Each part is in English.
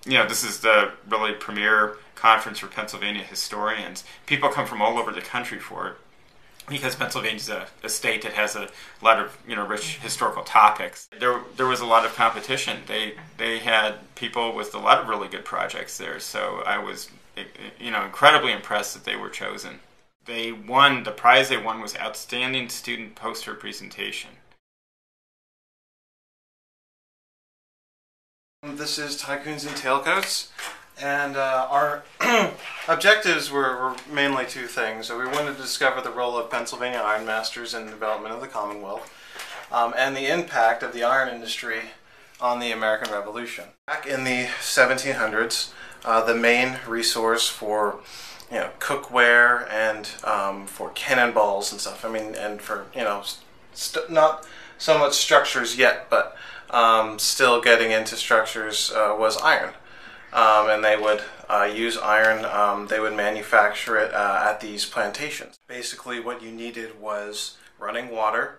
this is the really premier conference for Pennsylvania historians. People come from all over the country for it because Pennsylvania is a state that has a lot of rich historical topics. There was a lot of competition. They had people with a lot of really good projects there, so I was incredibly impressed that they were chosen. The prize they won was Outstanding Student Poster Presentation. This is Tycoons and Tailcoats, and our objectives were mainly two things. So we wanted to discover the role of Pennsylvania ironmasters in the development of the Commonwealth, and the impact of the iron industry on the American Revolution. Back in the 1700s, the main resource for cookware and for cannonballs and stuff. And for not so much structures yet, but still getting into structures was iron. And they would use iron. They would manufacture it at these plantations. Basically, what you needed was running water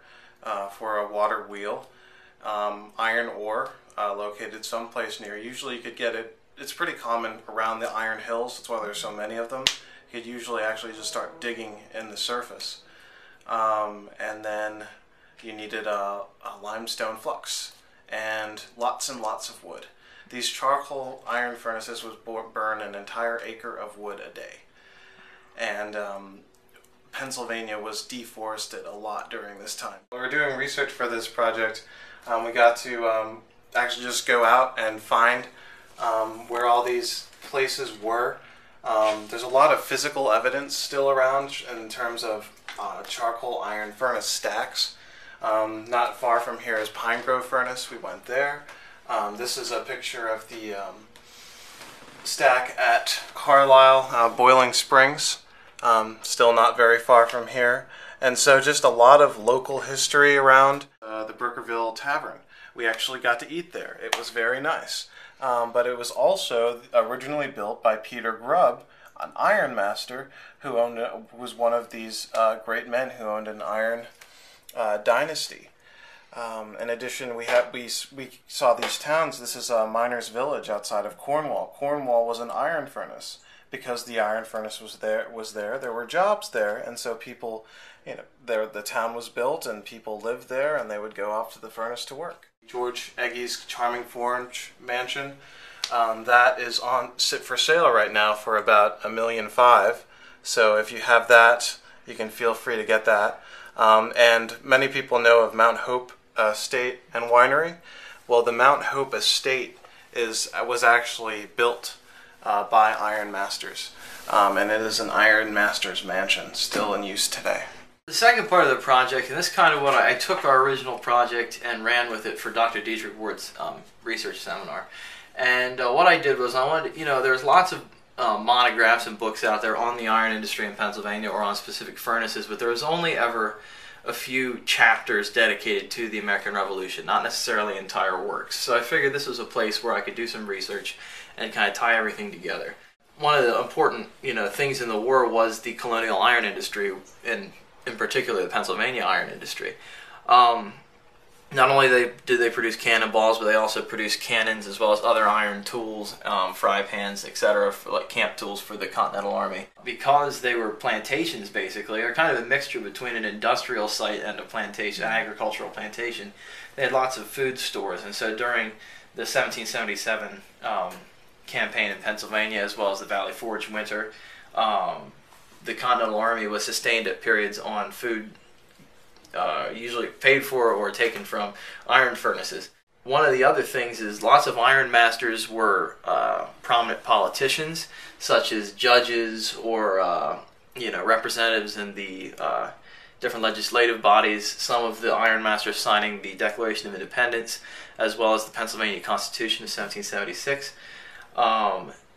for a water wheel, iron ore located someplace near. Usually, you could get it. It's pretty common around the iron hills. That's why there's so many of them. You could usually actually just start digging in the surface, and then you needed a limestone flux and lots of wood. These charcoal iron furnaces would burn an entire acre of wood a day. And Pennsylvania was deforested a lot during this time. When we were doing research for this project, we got to actually just go out and find where all these places were. There's a lot of physical evidence still around in terms of charcoal iron furnace stacks. Not far from here is Pine Grove Furnace. We went there. This is a picture of the stack at Carlisle Boiling Springs. Still not very far from here. And so just a lot of local history around the Brookerville Tavern. We actually got to eat there. It was very nice. But it was also originally built by Peter Grubb, an iron master who was one of these great men who owned an iron dynasty. In addition, we saw these towns. This is Miners Village outside of Cornwall. Cornwall was an iron furnace. Because the iron furnace was there, there were jobs there, and so people, the town was built, and people lived there, and they would go off to the furnace to work. George Egge's charming Forge mansion, that is on for sale right now for about $1.5 million. So if you have that, you can feel free to get that. And many people know of Mount Hope Estate and Winery. Well, the Mount Hope Estate was actually built by iron masters, and it is an iron master's mansion still in use today. The second part of the project, and this is kind of what I took our original project and ran with it for Dr. Dietrich Ward's research seminar. And what I did was I wanted, there's lots of monographs and books out there on the iron industry in Pennsylvania or on specific furnaces, but there was only ever a few chapters dedicated to the American Revolution, not necessarily entire works. So I figured this was a place where I could do some research and kind of tie everything together. One of the important, things in the war was the colonial iron industry, and in particular the Pennsylvania iron industry. Not only did they produce cannonballs, but they also produced cannons as well as other iron tools, fry pans, etc., like camp tools for the Continental Army. Because they were plantations, basically, or kind of a mixture between an industrial site and a plantation, an agricultural plantation, they had lots of food stores. And so during the 1777 campaign in Pennsylvania, as well as the Valley Forge winter, the Continental Army was sustained at periods on food usually paid for or taken from iron furnaces. One of the other things is lots of iron masters were prominent politicians, such as judges or representatives in the different legislative bodies. Some of the iron masters signing the Declaration of Independence, as well as the Pennsylvania Constitution of 1776.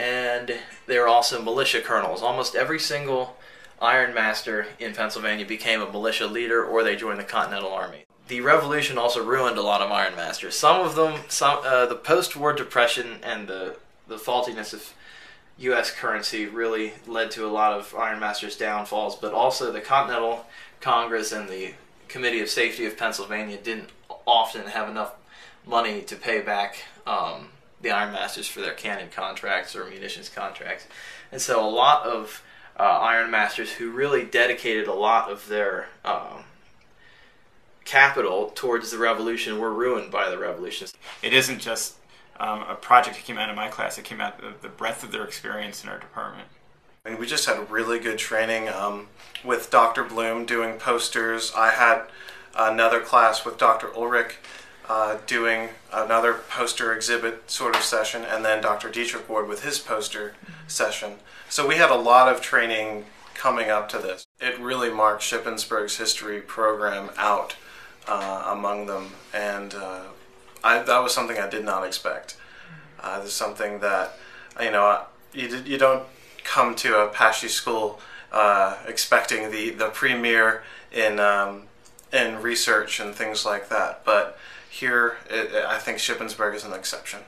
And they were also militia colonels. Almost every single iron master in Pennsylvania became a militia leader, or they joined the Continental Army. The Revolution also ruined a lot of iron masters. Some of them, the post-war depression and the faultiness of U.S. currency really led to a lot of iron masters' downfalls, but also the Continental Congress and the Committee of Safety of Pennsylvania didn't often have enough money to pay back the Ironmasters for their cannon contracts or munitions contracts. And so a lot of Ironmasters who really dedicated a lot of their capital towards the revolution were ruined by the revolution. It isn't just a project that came out of my class, it came out of the breadth of their experience in our department. And we just had really good training with Dr. Bloom doing posters. I had another class with Dr. Ulrich doing another poster exhibit sort of session, and then Dr. Dietrich Ward with his poster session. So we had a lot of training coming up to this. It really marked Shippensburg's history program out among them, and that was something I did not expect. This is something that, you don't come to a Apache school expecting the premier in research and things like that, but here I think Shippensburg is an exception.